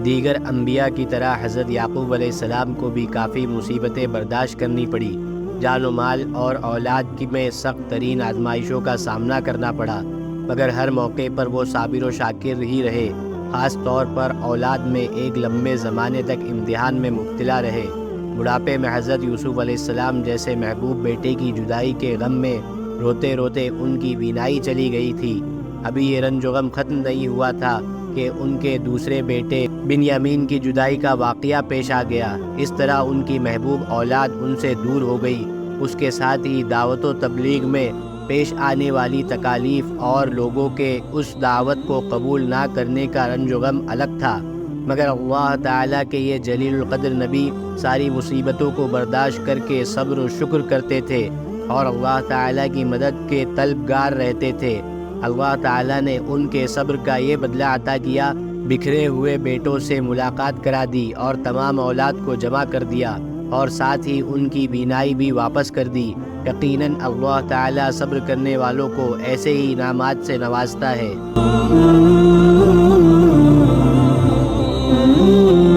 دیگر انبیاء کی طرح حضرت یعقوب علیہ السلام کو بھی کافی مصیبتیں برداشت کرنی پڑی، جان و مال اور اولاد کی میں سخت ترین آزمائشوں کا سامنا کرنا پڑا، مگر ہر موقع پر وہ صابر و شاکر ہی رہے، خاص طور پر اولاد میں ایک لمبے زمانے تک امتحان میں مبتلا رہے۔ بڑھاپے میں حضرت یوسف علیہ السلام جیسے محبوب بیٹے کی جدائی کے غم میں روتے روتے ان کی بینائی چلی گئی تھی۔ ابھی یہ رنج و غم ختم نہیں ہوا تھا کہ ان کے دوسرے بیٹے بنیامین کی جدائی کا واقعہ پیش آ گیا۔ اس طرح ان کی محبوب اولاد ان سے دور ہو گئی۔ اس کے ساتھ ہی دعوت و تبلیغ میں پیش آنے والی تکالیف اور لوگوں کے اس دعوت کو قبول نہ کرنے کا رنج و غم الگ تھا، مگر اللہ تعالیٰ کے یہ جلیل القدر نبی ساری مصیبتوں کو برداشت کر کے صبر و شکر کرتے تھے اور اللہ تعالیٰ کی مدد کے طلبگار رہتے تھے۔ اللہ تعالیٰ نے ان کے صبر کا یہ بدلہ عطا کیا، بکھرے ہوئے بیٹوں سے ملاقات کرا دی اور تمام اولاد کو جمع کر دیا، اور ساتھ ہی ان کی بینائی بھی واپس کر دی۔ یقیناً اللہ تعالیٰ صبر کرنے والوں کو ایسے ہی انعامات سے نوازتا ہے۔